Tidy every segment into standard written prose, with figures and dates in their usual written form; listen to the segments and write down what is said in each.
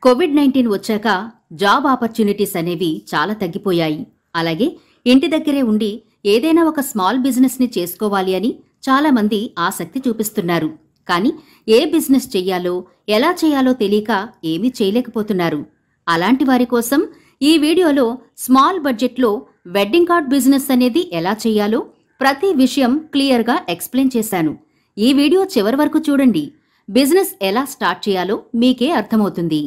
COVID-19 వచ్చాక job opportunities అనేవి చాలా తగ్గిపోయాయి. అలాగే ఇంటి దగ్గరే ఉండి ఏదైనా ఒక స్మాల్ బిజినెస్ని చేసుకోవాలి అని చాలామంది ఆసక్తి చూపిస్తున్నారు. కానీ ఏ బిజినెస్ చెయ్యాలో, ఎలా చేయాలో తెలియక ఏమీ చేయలేకపోతున్నారు. అలాంటి వారి కోసం ఈ వీడియోలో స్మాల్ బడ్జెట్లో వెడ్డింగ్ కార్డ్ బిజినెస్ అనేది ఎలా చేయాలో ప్రతి విషయం క్లియర్గా ఎక్స్ప్లెయిన్ చేశాను. ఈ వీడియో చివరి వరకు చూడండి. బిజినెస్ ఎలా స్టార్ట్ చేయాలో మీకే అర్థమవుతుంది.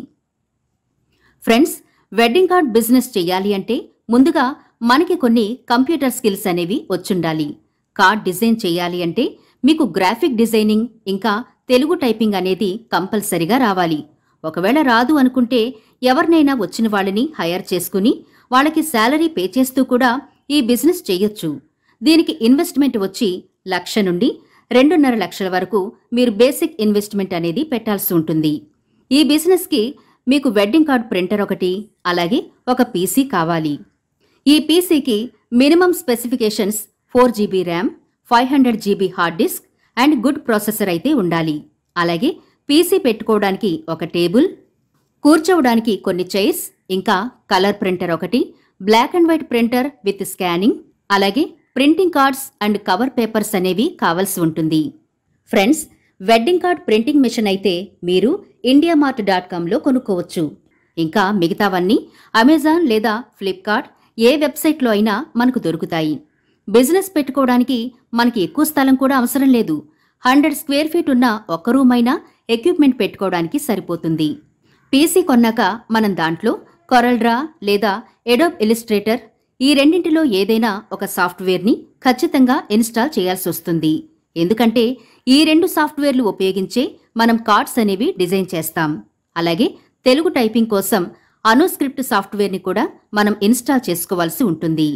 ఫ్రెండ్స్, వెడ్డింగ్ కార్డ్ బిజినెస్ చెయ్యాలి అంటే ముందుగా మనకి కొన్ని కంప్యూటర్ స్కిల్స్ అనేవి వచ్చుండాలి. కార్డ్ డిజైన్ చేయాలి అంటే మీకు గ్రాఫిక్ డిజైనింగ్ ఇంకా తెలుగు టైపింగ్ అనేది కంపల్సరిగా రావాలి. ఒకవేళ రాదు అనుకుంటే ఎవరినైనా వచ్చిన వాళ్ళని హైర్ చేసుకుని వాళ్ళకి శాలరీ పే చేస్తూ కూడా ఈ బిజినెస్ చేయొచ్చు. దీనికి ఇన్వెస్ట్మెంట్ వచ్చి 1,00,000 నుండి 2.5 లక్షల వరకు మీరు బేసిక్ ఇన్వెస్ట్మెంట్ అనేది పెట్టాల్సి ఉంటుంది. ఈ బిజినెస్కి మీకు వెడ్డింగ్ కార్డ్ ప్రింటర్ ఒకటి, అలాగే ఒక పీసీ కావాలి. ఈ పీసీకి minimum specifications 4 GB RAM, 500 GB hard disk and good processor అయితే ఉండాలి. అలాగే పీసీ పెట్టుకోవడానికి ఒక టేబుల్, కూర్చోవడానికి కొన్ని చైర్స్, ఇంకా కలర్ ప్రింటర్ ఒకటి, black and white printer with scanning, అలాగే printing cards and cover papers అనేవి కావాల్సి ఉంటుంది. Friends, wedding card printing machine అయితే మీరు indiamart.comలో కొనుక్కోవచ్చు. ఇంకా మిగతావన్నీ అమెజాన్ లేదా ఫ్లిప్కార్ట్ ఏ వెబ్సైట్లో అయినా మనకు దొరుకుతాయి. బిజినెస్ పెట్టుకోవడానికి మనకి ఎక్కువ స్థలం కూడా అవసరం లేదు. 100 స్క్వేర్ ఫీట్ ఉన్న ఒక్క రూమ్ అయినా ఎక్విప్మెంట్ పెట్టుకోవడానికి సరిపోతుంది. పీసీ కొన్నాక మనం దాంట్లో కొరల్డ్రా లేదా ఎడోబ్ ఇలిస్ట్రేటర్ ఈ రెండింటిలో ఏదైనా ఒక సాఫ్ట్వేర్ని ఖచ్చితంగా ఇన్స్టాల్ చేయాల్సి వస్తుంది. ఎందుకంటే ఈ 2 సాఫ్ట్వేర్లు ఉపయోగించే మనం కార్డ్స్ అనేవి డిజైన్ చేస్తాం. అలాగే తెలుగు టైపింగ్ కోసం అనుస్క్రిప్ట్ సాఫ్ట్వేర్ని కూడా మనం ఇన్స్టాల్ చేసుకోవాల్సి ఉంటుంది.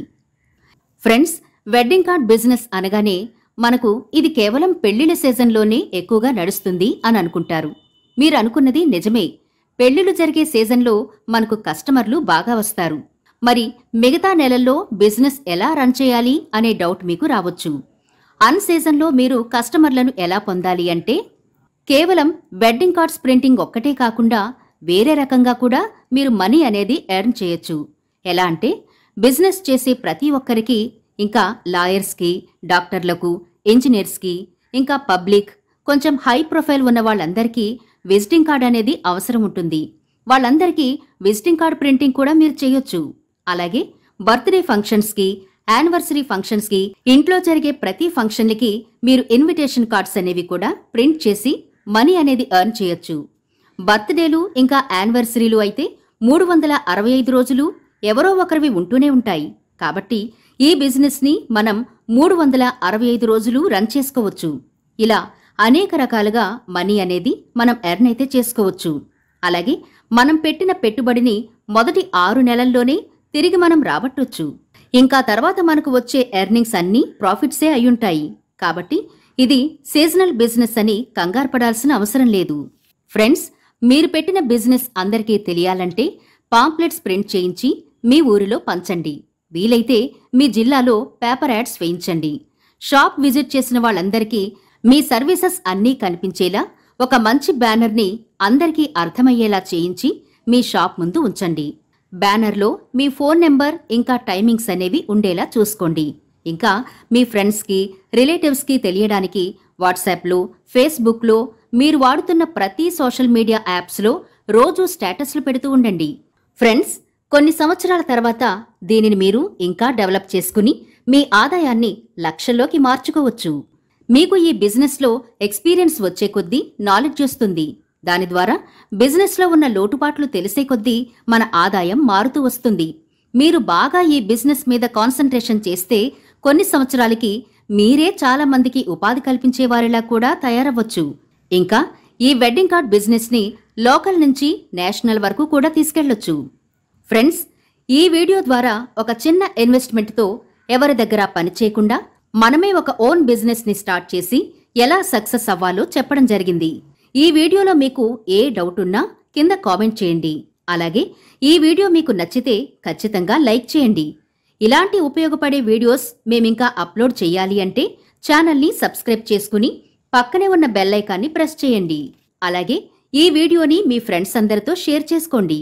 ఫ్రెండ్స్, వెడ్డింగ్ కార్డ్ బిజినెస్ అనగానే మనకు ఇది కేవలం పెళ్లిళ్ల సీజన్లోనే ఎక్కువగా నడుస్తుంది అని అనుకుంటారు. మీరు అనుకున్నది నిజమే. పెళ్లిళ్లు జరిగే సీజన్లో మనకు కస్టమర్లు బాగా వస్తారు. మరి మిగతా నెలల్లో బిజినెస్ ఎలా రన్ చేయాలి అనే డౌట్ మీకు రావచ్చు. అన్ సీజన్లో మీరు కస్టమర్లను ఎలా పొందాలి అంటే కేవలం వెడ్డింగ్ కార్డ్స్ ప్రింటింగ్ ఒక్కటే కాకుండా వేరే రకంగా కూడా మీరు మనీ అనేది ఎర్న్ చేయొచ్చు. ఎలా అంటే బిజినెస్ చేసే ప్రతి ఒక్కరికి, ఇంకా లాయర్స్కి, డాక్టర్లకు, ఇంజనీర్స్కి, ఇంకా పబ్లిక్, కొంచెం హై ప్రొఫైల్ ఉన్న వాళ్ళందరికీ విజిటింగ్ కార్డ్ అనేది అవసరం ఉంటుంది. వాళ్ళందరికీ విజిటింగ్ కార్డ్ ప్రింటింగ్ కూడా మీరు చేయొచ్చు. అలాగే బర్త్డే ఫంక్షన్స్కి, యానివర్సరీ ఫంక్షన్స్కి, ఇంట్లో జరిగే ప్రతి ఫంక్షన్లకి మీరు ఇన్విటేషన్ కార్డ్స్ అనేవి కూడా ప్రింట్ చేసి మనీ అనేది ఎర్న్ చేయొచ్చు. బర్త్డేలు ఇంకా యానివర్సరీలు అయితే 365 రోజులు ఎవరో ఒకరివి ఉంటూనే ఉంటాయి. కాబట్టి ఈ బిజినెస్ని మనం 365 రోజులు రన్ చేసుకోవచ్చు. ఇలా అనేక రకాలుగా మనీ అనేది మనం ఎర్న్ అయితే చేసుకోవచ్చు. అలాగే మనం పెట్టిన పెట్టుబడిని మొదటి 6 నెలల్లోనే తిరిగి మనం రాబట్టొచ్చు. ఇంకా తర్వాత మనకు వచ్చే ఎర్నింగ్స్ అన్నీ ప్రాఫిట్సే అయ్యుంటాయి. కాబట్టి ఇది సీజనల్ బిజినెస్ అని కంగారు పడాల్సిన అవసరం లేదు. ఫ్రెండ్స్, మీరు పెట్టిన బిజినెస్ అందరికీ తెలియాలంటే పాంప్లెట్స్ ప్రింట్ చేయించి మీ ఊరిలో పంచండి. వీలైతే మీ జిల్లాలో పేపర్ యాడ్స్ వేయించండి. షాప్ విజిట్ చేసిన వాళ్ళందరికీ మీ సర్వీసెస్ అన్నీ కనిపించేలా ఒక మంచి బ్యానర్ని అందరికీ అర్థమయ్యేలా చేయించి మీ షాప్ ముందు ఉంచండి. బ్యానర్లో మీ ఫోన్ నెంబర్ ఇంకా టైమింగ్స్ అనేవి ఉండేలా చూసుకోండి. ఇంకా మీ ఫ్రెండ్స్కి, రిలేటివ్స్కి తెలియడానికి వాట్సాప్లో, ఫేస్బుక్లో, మీరు వాడుతున్న ప్రతి సోషల్ మీడియా యాప్స్లో రోజు స్టేటస్లు పెడుతూ ఉండండి. ఫ్రెండ్స్, కొన్ని సంవత్సరాల తర్వాత దీనిని మీరు ఇంకా డెవలప్ చేసుకుని మీ ఆదాయాన్ని లక్షల్లోకి మార్చుకోవచ్చు. మీకు ఈ బిజినెస్లో ఎక్స్పీరియన్స్ వచ్చే కొద్దీ నాలెడ్జ్ వస్తుంది. దాని ద్వారా బిజినెస్లో ఉన్న లోటుపాట్లు తెలిసే కొద్దీ మన ఆదాయం మారుతూ వస్తుంది. మీరు బాగా ఈ బిజినెస్ మీద కాన్సంట్రేషన్ చేస్తే కొన్ని సంవత్సరాలకి మీరే చాలా మందికి ఉపాధి కల్పించేవారిలా కూడా తయారవ్వచ్చు. ఇంకా ఈ వెడ్డింగ్ కార్డ్ బిజినెస్ని లోకల్ నుంచి నేషనల్ వరకు కూడా తీసుకెళ్లొచ్చు. ఫ్రెండ్స్, ఈ వీడియో ద్వారా ఒక చిన్న ఇన్వెస్ట్మెంట్తో ఎవరి దగ్గర పని చేయకుండా మనమే ఒక ఓన్ బిజినెస్ని స్టార్ట్ చేసి ఎలా సక్సెస్ అవ్వాలో చెప్పడం జరిగింది. ఈ వీడియోలో మీకు ఏ డౌట్ ఉన్నా కింద కామెంట్ చేయండి. అలాగే ఈ వీడియో మీకు నచ్చితే ఖచ్చితంగా లైక్ చేయండి. ఇలాంటి ఉపయోగపడే వీడియోస్ మేమింకా అప్లోడ్ చేయాలి అంటే ఛానల్ని సబ్స్క్రైబ్ చేసుకుని పక్కనే ఉన్న బెల్ ఐకాన్ని ప్రెస్ చేయండి. అలాగే ఈ వీడియోని మీ ఫ్రెండ్స్ అందరితో షేర్ చేసుకోండి.